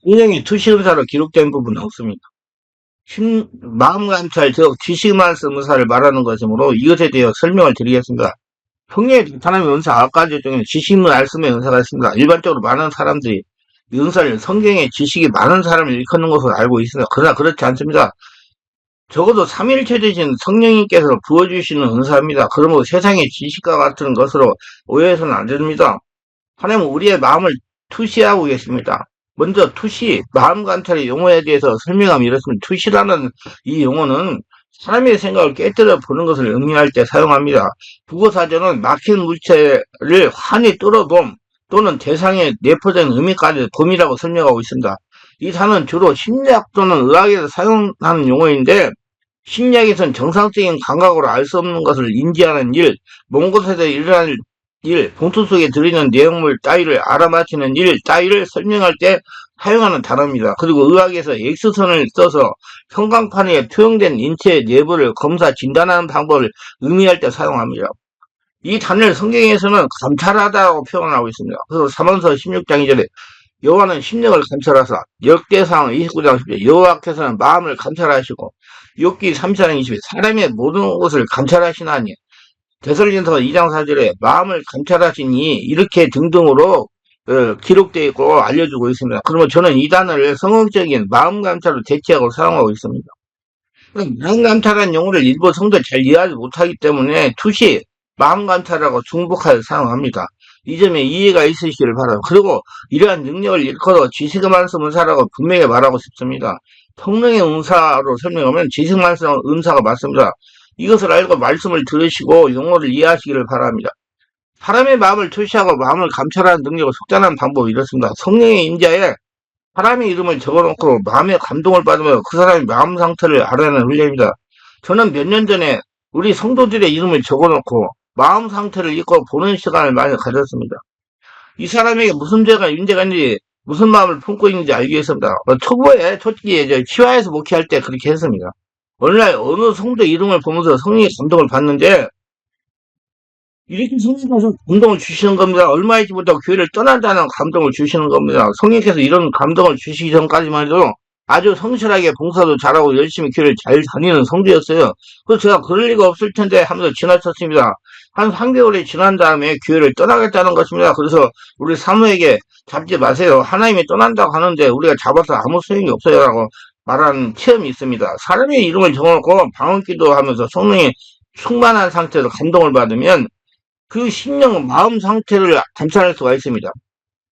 성령의 투시의사로 기록된 부분은 없습니다. 마음감찰, 즉 지식만씀 의사를 말하는 것이므로 이것에 대해 설명을 드리겠습니다. 성령의 나타남의 은사 9가지 중에 지식말씀의 은사가 있습니다. 일반적으로 많은 사람들이 이 은사를 성경의 지식이 많은 사람을 일컫는 것으로 알고 있습니다. 그러나 그렇지 않습니다. 적어도 삼위일체 되신 성령님께서 부어주시는 은사입니다. 그러므로 세상의 지식과 같은 것으로 오해해서는 안 됩니다. 하나님은 우리의 마음을 투시하고 계십니다. 먼저 투시, 마음 관찰의 용어에 대해서 설명하면 이렇습니다. 투시라는 이 용어는 사람의 생각을 깨뜨려 보는 것을 의미할 때 사용합니다. 국어사전은 막힌 물체를 환히 뚫어봄 또는 대상에 내포된 의미까지 봄이라고 설명하고 있습니다. 이 단어는 주로 심리학 또는 의학에서 사용하는 용어인데 심리학에서는 정상적인 감각으로 알 수 없는 것을 인지하는 일, 먼 곳에서 일어날 일, 봉투 속에 들어있는 내용물 따위를 알아맞히는 일 따위를 설명할 때 사용하는 단어입니다. 그리고 의학에서 X선을 써서 형광판에 투영된 인체의 내부를 검사 진단하는 방법을 의미할 때 사용합니다. 이 단어를 성경에서는 감찰하다고 표현하고 있습니다. 그래서 사문서 16장 2절에 여호와는 심령을 감찰하사 역대상 29장 10절 여호와께서는 마음을 감찰하시고 욥기 34장 20절 사람의 모든 것을 감찰하시나니 데살로니가서 2장 4절에 마음을 감찰하시니 이렇게 등등으로 기록되어 있고 알려주고 있습니다. 그러면 저는 이 단어를 성경적인 마음 감찰로 대체하고 사용하고 있습니다. 마음 감찰한 용어를 일부 성도 잘 이해하지 못하기 때문에 투시 마음 감찰하고 중복하여 사용합니다. 이 점에 이해가 있으시기를 바랍니다. 그리고 이러한 능력을 일컬어 지식의 말씀 은사라고 분명히 말하고 싶습니다. 성령의 은사로 설명하면 지식 말씀 은사가 맞습니다. 이것을 알고 말씀을 들으시고 용어를 이해하시기를 바랍니다. 사람의 마음을 투시하고 마음을 감찰하는 능력을 속단하는 방법이 이렇습니다. 성령의 임재에 사람의 이름을 적어놓고 마음의 감동을 받으며 그 사람의 마음 상태를 알아내는 훈련입니다. 저는 몇 년 전에 우리 성도들의 이름을 적어놓고 마음 상태를 읽고 보는 시간을 많이 가졌습니다. 이 사람에게 무슨 죄가 문제가 있는지 무슨 마음을 품고 있는지 알기 위해서입니다. 초보에 솔직히 치화에서 목회할 때 그렇게 했습니다. 어느 날 어느 성도 이름을 보면서 성령의 감동을 받는데 이렇게 성령께서 감동을 주시는 겁니다. 얼마 있지 못하고 교회를 떠난다는 감동을 주시는 겁니다. 성령께서 이런 감동을 주시기 전까지만 해도 아주 성실하게 봉사도 잘하고 열심히 교회를 잘 다니는 성도였어요. 그래서 제가 그럴 리가 없을 텐데 하면서 지나쳤습니다. 한 3개월이 지난 다음에 교회를 떠나겠다는 것입니다. 그래서 우리 사모에게 잡지 마세요. 하나님이 떠난다고 하는데 우리가 잡아서 아무 소용이 없어요. 라고 말하는 체험이 있습니다. 사람의 이름을 정하고 방언기도 하면서 성령이 충만한 상태에서 감동을 받으면 그 심령 마음 상태를 감찰할 수가 있습니다.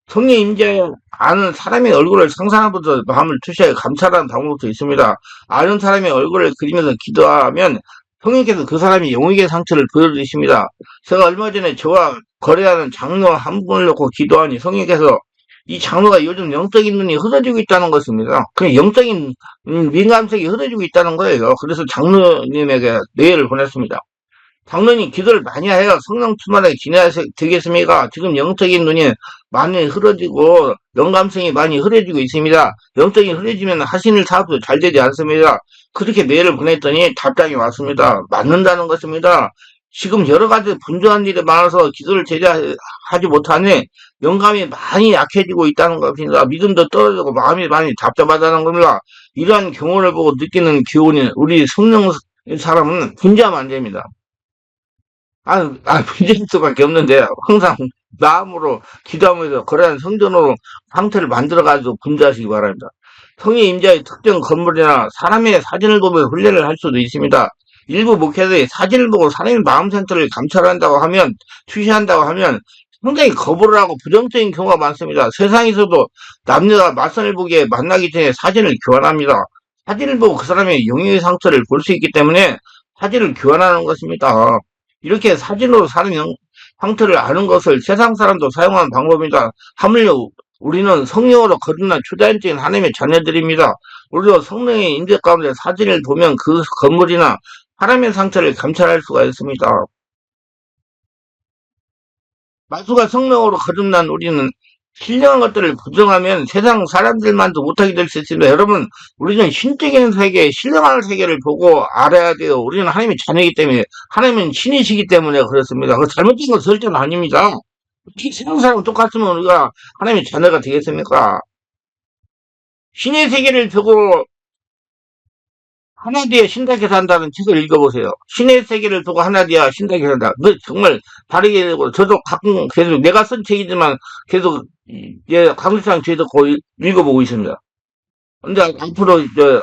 성령 임재 아는 사람의 얼굴을 상상하면서 마음을 투시하여 감찰하는 방법도 있습니다. 아는 사람의 얼굴을 그리면서 기도하면 성령께서 그 사람이 영역의 상처를 보여주십니다. 제가 얼마 전에 저와 거래하는 장로 한 분을 놓고 기도하니 성령께서 이 장로가 요즘 영적인 눈이 흐려지고 있다는 것입니다. 그 영적인 민감성이 흐려지고 있다는 거예요. 그래서 장로님에게 메일을 보냈습니다. 장로님 기도를 많이 해야 성령 충만하게 지내야 되겠습니까? 지금 영적인 눈이 많이 흐려지고 영감성이 많이 흐려지고 있습니다. 영적인 흐려지면 하시는 사업도 잘 되지 않습니다. 그렇게 메일을 보냈더니 답장이 왔습니다. 맞는다는 것입니다. 지금 여러 가지 분주한 일이 많아서 기도를 제대로 하지 못하니 영감이 많이 약해지고 있다는 것입니다. 믿음도 떨어지고 마음이 많이 답답하다는 겁니다. 이러한 경험을 보고 느끼는 교훈이 우리 성령 사람은 분주하면 안 됩니다. 문제일 수밖에 없는데, 항상 마음으로 기도하면서 거래한 성전으로 상태를 만들어가지고 분주하시기 바랍니다. 성의 임자의 특정 건물이나 사람의 사진을 보며 훈련을 할 수도 있습니다. 일부 목회자들이 사진을 보고 사람의 마음 상태를 감찰한다고 하면, 투시한다고 하면 상당히 거부를 하고 부정적인 경우가 많습니다. 세상에서도 남녀가 맞선을 보기에 만나기 전에 사진을 교환합니다. 사진을 보고 그 사람의 영역의 상태를 볼 수 있기 때문에 사진을 교환하는 것입니다. 이렇게 사진으로 사는 상태를 아는 것을 세상 사람도 사용하는 방법입니다. 하물며 우리는 성령으로 거듭난 초자연적인 하나님의 자녀들입니다. 우리도 성령의 임재 가운데 사진을 보면 그 건물이나 사람의 상태를 감찰할 수가 있습니다. 말수가 성령으로 거듭난 우리는 신령한 것들을 부정하면 세상 사람들만도 못하게 될 수 있습니다. 여러분, 우리는 신적인 세계, 신령한 세계를 보고 알아야 돼요. 우리는 하나님의 자녀이기 때문에, 하나님은 신이시기 때문에 그렇습니다. 그 잘못된 건 절대는 아닙니다. 어떻게 세상 사람 똑같으면 우리가 하나님의 자녀가 되겠습니까? 신의 세계를 두고 하나디아 신다케 산다는 책을 읽어보세요. 신의 세계를 두고 하나디아 신다케 산다. 그 정말 다르게 되고 저도 가끔 계속 내가 쓴 책이지만 계속 예, 강의상 뒤에도 거의 읽어보고 있습니다. 근데 앞으로 이제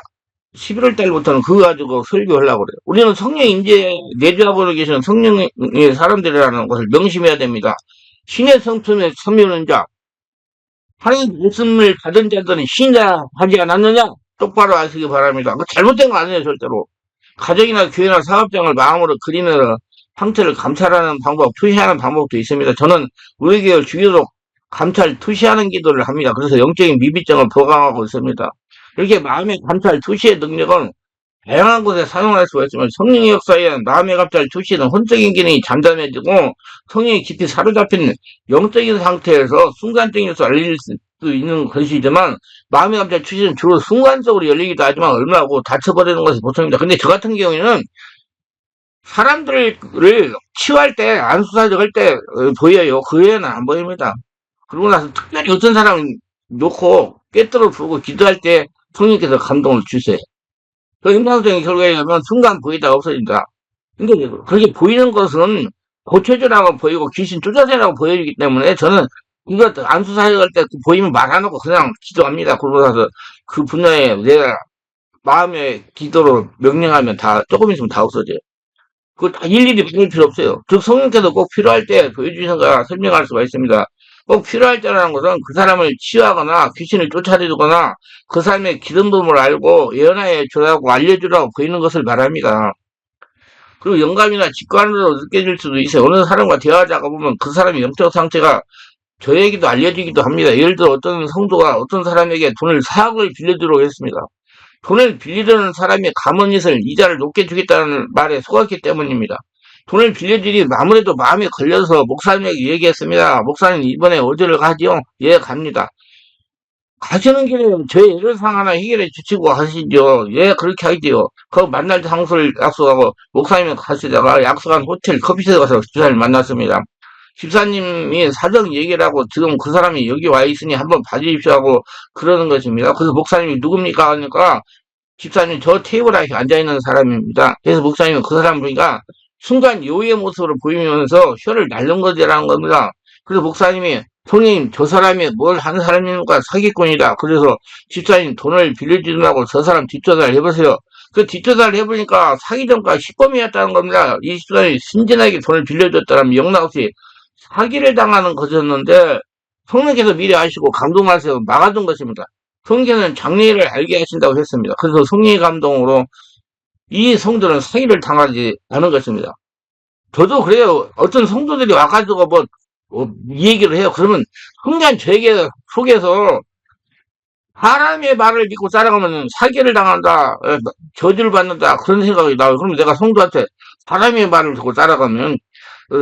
11월 달부터는 그거 가지고 설교하려고 그래요. 우리는 성령 인재 내주하고 계시는 성령의 사람들이라는 것을 명심해야 됩니다. 신의 성품에 섬유는 자, 하나님 말씀을 받은 자들은 신이라 하지 않았느냐? 똑바로 아시기 바랍니다. 그 잘못된 거 아니에요, 절대로. 가정이나 교회나 사업장을 마음으로 그리는 상태를 감찰하는 방법, 투시하는 방법도 있습니다. 저는 우리 교회 주기도록 감찰, 투시하는 기도를 합니다. 그래서 영적인 미비점을 보강하고 있습니다. 이렇게 마음의 감찰, 투시의 능력은 다양한 곳에 사용할 수가 있지만 성령의 역사에 마음의 감찰, 투시는 혼적인 기능이 잠잠해지고 성령이 깊이 사로잡힌 영적인 상태에서 순간적인 수 알릴 수 있는 것이지만 마음의 감찰, 투시는 주로 순간적으로 열리기도 하지만 얼마고 다쳐버리는 것이 보통입니다. 근데 저 같은 경우에는 사람들을 치유할 때, 안수사적할 때 보여요. 그 외에는 안 보입니다. 그러고 나서 특별히 어떤 사람 놓고 꿰뚫어 부고 기도할 때 성령께서 감동을 주세요. 그 임상적인 결과에 의하면 순간 보이다가 없어진다. 근데 그렇게 보이는 것은 고체조라고 보이고 귀신 쫓아내라고 보이기 때문에 저는 이거 안수사역할 때 보이면 말 안 하고 그냥 기도합니다. 그러고 나서 그 분야에 내 마음의 기도로 명령하면 다 조금 있으면 다 없어져요. 그거 다 일일이 받을 필요 없어요. 즉 성령께서 꼭 필요할 때 보여주시는가 설명할 수가 있습니다. 꼭 필요할 때라는 것은 그 사람을 치유하거나 귀신을 쫓아내거나 그 사람의 기름 부음을 알고 예언하여 주라고 알려주라고 보이는 것을 말합니다. 그리고 영감이나 직관으로 느껴질 수도 있어요. 어느 사람과 대화하다가 보면 그 사람의 영적 상태가 저에게도 알려지기도 합니다. 예를 들어 어떤 성도가 어떤 사람에게 돈을 4억을 빌려주려고 했습니다. 돈을 빌리려는 사람의 감언짓을 이자를 높게 주겠다는 말에 속았기 때문입니다. 돈을 빌려주니 아무래도 마음에 걸려서 목사님에게 얘기했습니다. 목사님 이번에 어디를 가지요? 예, 갑니다. 가시는 길에 저의 애로사항 하나 해결해 주시고 가시죠. 예, 그렇게 하지요. 그 만날 장소를 약속하고 목사님이 가시다가 약속한 호텔 커피숍에 가서 집사님을 만났습니다. 집사님이 사정 얘기를 하고 지금 그 사람이 여기 와 있으니 한번 봐주십시오 하고 그러는 것입니다. 그래서 목사님이 누굽니까 하니까 집사님 저 테이블에 앉아있는 사람입니다. 그래서 목사님은 그 사람 보니까 순간 요의 모습으로 보이면서 혀를 날른 거지라는 겁니다. 그래서 목사님이 손님 저 사람이 뭘 하는 사람입니까? 사기꾼이다. 그래서 집사님 돈을 빌려주느라고 저 사람 뒷조사를 해보세요. 그 뒷조사를 해보니까 사기 전과 10범이었다는 겁니다. 이 집사님이 순진하게 돈을 빌려줬다면 영락없이 사기를 당하는 것이었는데 성령께서 미리 아시고 감동하셔서 막아둔 것입니다. 성경은 장래를 알게 하신다고 했습니다. 그래서 성령의 감동으로 이 성도는 사기를 당하지 않은 것입니다. 저도 그래요. 어떤 성도들이 와가지고 이 얘기를 해요. 그러면 순간 저에게 속에서 사람의 말을 믿고 따라가면 사기를 당한다, 저주를 받는다, 그런 생각이 나요. 그러면 내가 성도한테 사람의 말을 듣고 따라가면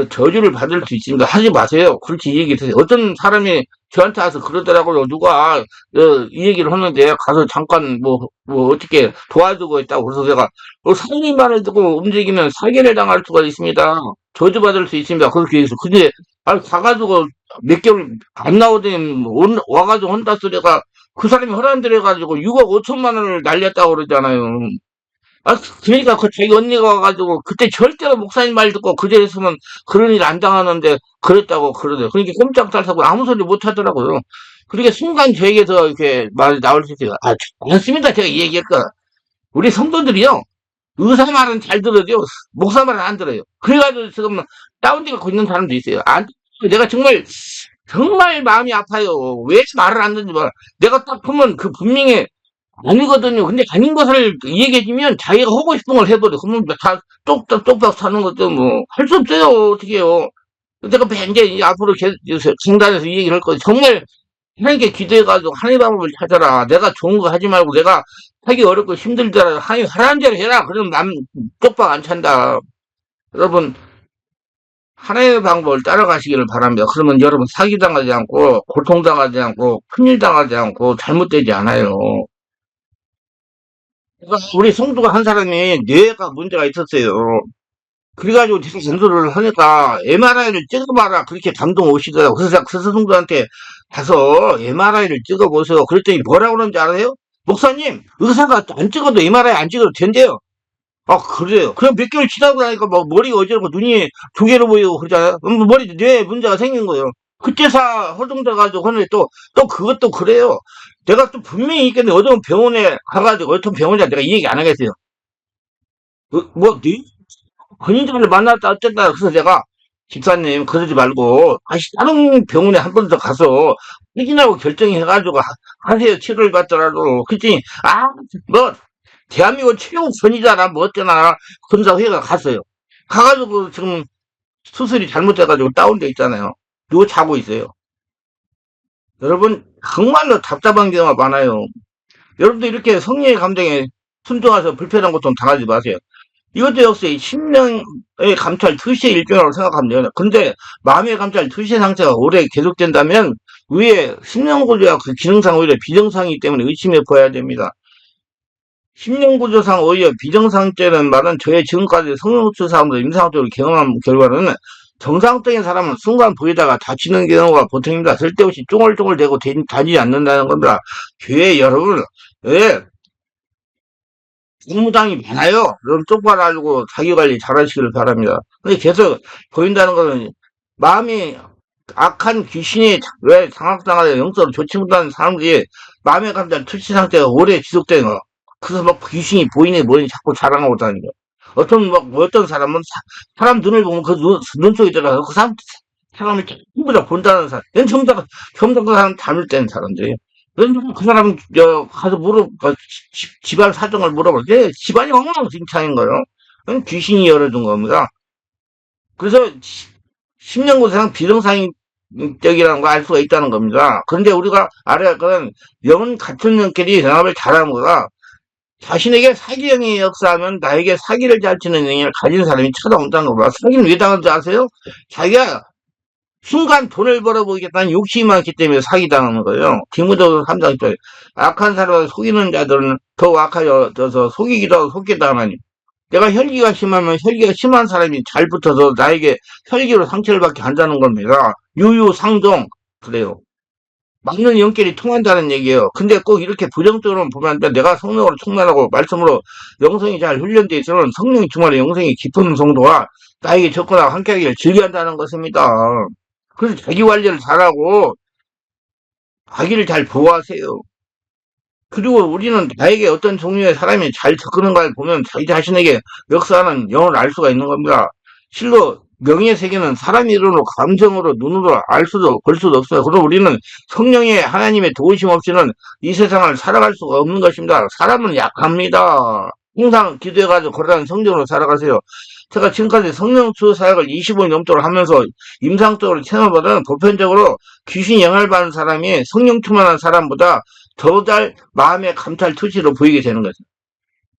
저주를 받을 수 있습니다. 하지 마세요. 그렇게 얘기했어요. 어떤 사람이 저한테 와서 그러더라고요. 누가 이 얘기를 하는데 가서 잠깐 어떻게 도와주고 있다고. 그래서 내가 사람의 말을 듣고 움직이면 사기를 당할 수가 있습니다. 저주받을 수 있습니다. 그렇게 해서 근데 가가지고 몇 개월 안 나오더니 와가지고 혼다 소리가 그 사람이 허락 들여가지고 6억 5천만 원을 날렸다고 그러잖아요. 그러니까 그 자기 언니가 와가지고 그때 절대로 목사님 말 듣고 그저 있으면 그런 일 안 당하는데 그랬다고 그러더라고요. 그러니까 꼼짝달싹하고 아무 소리 못 하더라고요. 그러니까 순간 저에게서 이렇게 말이 나올 수 있어요. 맞습니다. 제가 이 얘기할까. 우리 성도들이요. 의사 말은 잘 들어요. 목사 말은 안 들어요. 그래가지고 지금 다운되고 있는 사람도 있어요. 내가 정말 마음이 아파요. 왜 말을 안 듣는지 몰라. 내가 딱 보면 그 분명히 아니거든요. 근데 아닌 것을 얘기해주면 자기가 하고 싶은 걸 해버려. 그러면 다 똑딱 사는 것도 할 수 없어요. 어떻게 해요. 내가 이제 앞으로 중단해서 이 얘기를 할 거예요. 정말 하나님께 기도해가지고 하나님 방법을 찾아라. 내가 좋은 거 하지 말고 내가 하기 어렵고 힘들더라도 하나님 하라는 대로 해라. 그러면 남 똑박 안 찬다. 여러분 하나님의 방법을 따라가시기를 바랍니다. 그러면 여러분 사기당하지 않고 고통당하지 않고 큰일 당하지 않고 잘못되지 않아요. 그러니까 우리 성도가 한 사람이 뇌가 문제가 있었어요. 그래가지고 제가 전도를 하니까 MRI를 찍어봐라 그렇게 감동 오시더라고. 그래서 제가 그 스승들한테 가서 MRI를 찍어보세요. 그랬더니 뭐라고 그러는지 알아요? 목사님 의사가 안 찍어도 MRI 안 찍어도 된대요. 아 그래요. 그럼 몇 개월 지나고 나니까 막 머리가 어지럽고 눈이 두 개로 보이고 그러잖아요. 머리 뇌에 문제가 생긴 거예요. 그때사 허둥대가지고 하는데 또 그것도 그래요. 내가 또 분명히 있겠네. 어떤 병원에 가가지고 어떤 병원이라 내가 이 얘기 안 하겠어요. 뭐, 근인자를 만났다 어쨌다 그래서 내가 집사님 그러지 말고 다시 다른 병원에 한 번 더 가서 확인하고 결정해가지고 하세요. 치료를 받더라도 그랬더니 뭐 대한민국 최고 선지자나 뭐 어쩌나 검사회가 갔어요. 가가지고 지금 수술이 잘못돼가지고 다운돼 있잖아요. 누워 자고 있어요. 여러분 정말로 답답한 경우가 많아요. 여러분도 이렇게 성령의 감정에 순종해서 불편한 고통 당하지 마세요. 이것도 역시 심령의 감찰 투시의 일종이라고 생각하면 돼요. 근데 마음의 감찰 투시의 상태가 오래 계속된다면 위에 심령구조와 그 기능상 오히려 비정상이기 때문에 의심해 보아야 됩니다. 심령구조상 오히려 비정상죄는 말은 저의 지금까지 성령수 사람들 임상적으로 경험한 결과는 정상적인 사람은 순간 보이다가 다치는 경우가 보통입니다. 쓸데없이 쫑얼쫑얼대고 다니지 않는다는 겁니다. 교회 여러분, 왜 공무당이 많아요. 그럼 똑바로 알고 자기관리 잘 하시길 바랍니다. 근데 계속 보인다는 것은 마음이 악한 귀신이 왜 장악당하여 영적으로 좋지 못하는 사람들이 마음의 감정 투시 상태가 오래 지속되는 거. 그래서 막 귀신이 보이니 뭐니 자꾸 자랑하고 다니는 거. 어떤 사람은 사람 눈을 보면 그 눈 속에 들어가서 그 사람을 전부 다 본다는 사람. 난 전부 다그 사람 닮을 때는 사람들이. 그 사람, 가서 집안 사정을 물어볼 때, 집안이 엉망진창인 거예요. 그건 귀신이 열어둔 겁니다. 그래서, 심령고사상 비정상적이라는 거 알 수가 있다는 겁니다. 그런데 우리가 알아야 할 거는, 영은 같은 영끼리 연합을 잘하는 거다. 자신에게 사기형이 역사하면 나에게 사기를 잘 치는 영향을 가진 사람이 찾아온다는 겁니다. 사기는 왜 당하는지 아세요? 자기가 순간 돈을 벌어보겠다는 욕심이 많기 때문에 사기당하는 거예요. 디모데후서 3장 1절. 악한 사람을 속이는 자들은 더 악하여져서 속이기도 하고 속기도 하나니. 내가 혈기가 심하면 혈기가 심한 사람이 잘 붙어서 나에게 혈기로 상처를 받게 한다는 겁니다. 유유상종. 그래요. 맞는 연결이 통한다는 얘기예요. 근데 꼭 이렇게 부정적으로 보면 안 돼. 내가 성령으로 충만하고 말씀으로 영성이 잘 훈련되어 있으면 성령이 충만한 영성이 깊은 성도가 나에게 접근하고 함께하기를 즐겨한다는 것입니다. 그래서 자기 관리를 잘하고 자기를 잘 보호하세요. 그리고 우리는 나에게 어떤 종류의 사람이 잘 접근한가를 보면 자기 자신에게 역사하는 영을 알 수가 있는 겁니다. 실로 명의 세계는 사람 이론으로 감정으로 눈으로 알 수도 볼 수도 없어요. 그럼 우리는 성령의 하나님의 도우심 없이는 이 세상을 살아갈 수가 없는 것입니다. 사람은 약합니다. 항상 기도해가지고 거룩한 성령으로 살아가세요. 제가 지금까지 성령 수호 사역을 25년 넘도록 하면서 임상적으로 체험받은 보편적으로 귀신 영향을 받는 사람이 성령 충만한 사람보다 더 잘 마음의 감찰 투시로 보이게 되는 거죠.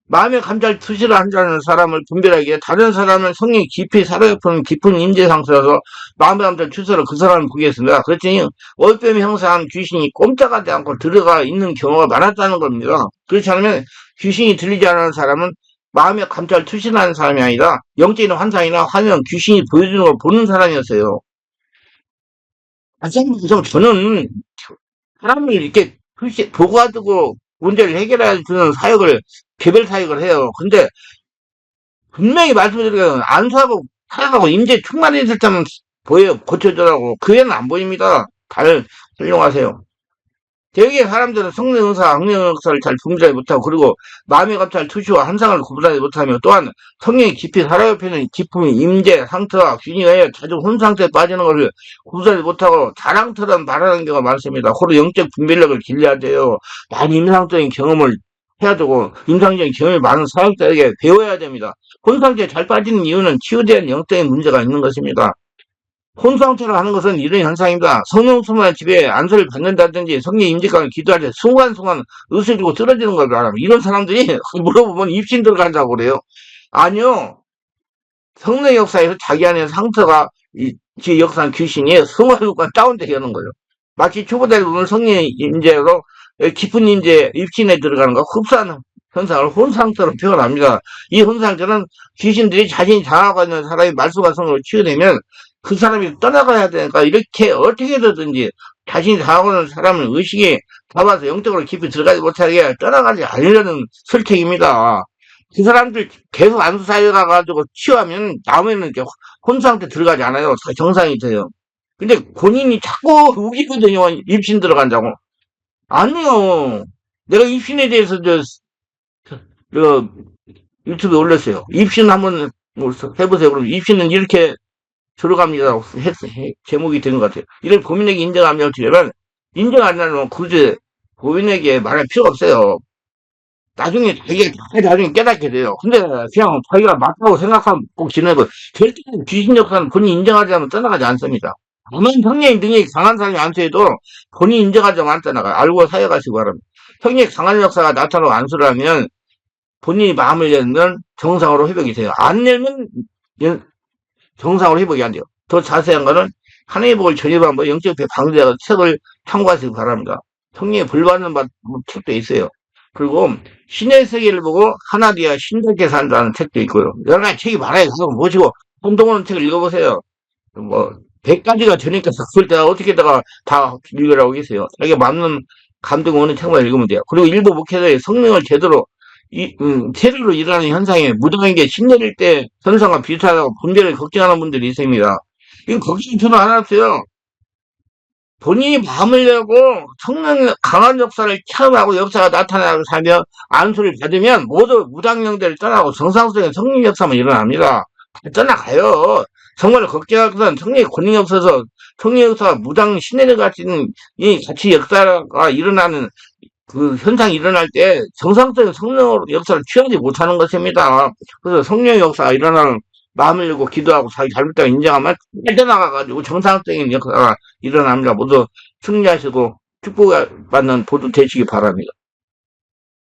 마음의 감찰 투시를 한다는 사람을 분별하기에 다른 사람은 성령이 깊이 살아있는 깊은 임재 상태라서 마음의 감찰 투시로 그 사람을 보겠습니다. 그랬더니 올빼미 형상한 귀신이 꼼짝하지 않고 들어가 있는 경우가 많았다는 겁니다. 그렇지 않으면 귀신이 들리지 않는 사람은 마음의 감찰 투시하는 사람이 아니라 영적인 환상이나 화면 귀신이 보여주는 걸 보는 사람이었어요. 마찬가지로 저는 사람을 이렇게 보고하고 문제를 해결해 주는 사역을 개별 사역을 해요. 근데 분명히 말씀드리면 안수하고 사역하고 임재 충만했을 때만 보여요. 고쳐주라고. 그 외에는 안 보입니다. 잘 훌륭하세요. 대개 사람들은 성령 은사, 악령 역사를 잘 분별하지 못하고 그리고 마음의 감찰 투시와 환상을 구분하지 못하며 또한 성령이 깊이 살아있는 깊은 임재 상태와 균형에 자주 혼 상태에 빠지는 것을 구분하지 못하고 자랑처럼 말하는 경우가 많습니다. 호로 영적 분별력을 길러야 돼요. 많이 임상적인 경험을 해야 되고 임상적인 경험이 많은 사역자에게 배워야 됩니다. 혼 상태에 잘 빠지는 이유는 치유된 영적인 문제가 있는 것입니다. 혼상처럼 하는 것은 이런 현상입니다. 성령 충만한 집에 안수를 받는다든지 성령 임직감을 기도할 때 순간순간 으스리고 쓰러지는 걸 말합니다. 이런 사람들이 물어보면 입신 들어간다고 그래요. 아니요. 성령 역사에서 자기 안에 상처가 지 역사한 귀신이 순간순간 다운되게 하는 거예요. 마치 초보자를 보면 성령 임재로 깊은 임재 입신에 들어가는 거 흡수하는 현상을 혼상처럼 표현합니다. 이 혼상처럼 귀신들이 자신이 당하고 있는 사람이 말수가성으로 치유되면 그 사람이 떠나가야 되니까 이렇게 어떻게 되든지 자신이 당하고 있는 사람을 의식에 잡아서 영적으로 깊이 들어가지 못하게 떠나가지 않으려는 설책입니다. 그 사람들 계속 안수 사이가가지고 치유하면 다음에는 이제 혼상태 들어가지 않아요. 정상이 돼요. 근데 본인이 자꾸 우기거든요. 입신 들어간다고. 아니요. 내가 입신에 대해서 저 유튜브에 올렸어요. 입신 한번 뭐 해보세요. 그럼 입신은 이렇게 들어갑니다. 제목이 된 것 같아요. 이런 고민에게 인정하면 되려면 인정 안 하면 굳이 고민에게 말할 필요가 없어요. 나중에 자기가 나중에 깨닫게 돼요. 근데 그냥 자기가 맞다고 생각하면 꼭 지내고 절대 귀신 역사는 본인이 인정하지 않으면 떠나가지 않습니다. 아무리 성령의 능력이 강한 사람이 안수해도 본인이 인정하지 않으면 안 떠나가요. 알고 사역하시기 바랍니다. 성령의 강한 역사가 나타나고 안수를 하면 본인이 마음을 열면 정상으로 회복이 돼요. 안 열면 정상으로 회복이 안 돼요. 더 자세한 거는 하나님의 복을 전입한 뭐 영적배 방대가 책을 참고하시기 바랍니다. 성령의 불받는 책도 있어요. 그리고 신의 세계를 보고 하나디아 신들께 산다는 책도 있고요. 여러 가지 책이 많아요. 그거 보시고 혼동하는 책을 읽어보세요. 뭐 100가지가 되니까 그걸 내가 어떻게다가 다 읽으라고 계세요. 자기가 맞는 감동 오는 책만 읽으면 돼요. 그리고 일부 목회자의 성령을 제대로 일어나는 현상에 무당에게 신내릴 때 현상과 비슷하다고 분별을 걱정하는 분들이 있습니다. 이거 걱정 전혀 안 하세요. 본인이 마음을 열고 성령 강한 역사를 체험하고 역사가 나타나고 살며 안수를 받으면 모두 무당령들을 떠나고 정상적인 성령 역사만 일어납니다. 떠나가요. 정말 걱정하거든 성령의 권능이 없어서 성령 역사가 무당 신뢰를 가진 이 같이 역사가 일어나는 그 현상이 일어날 때 정상적인 성령 역사를 취하지 못하는 것입니다. 그래서 성령 역사가 일어나는 마음을 열고 기도하고 자기 잘못된 인정하면 빠져나가가지고 정상적인 역사가 일어납니다. 모두 승리하시고 축복받는 보도 되시기 바랍니다.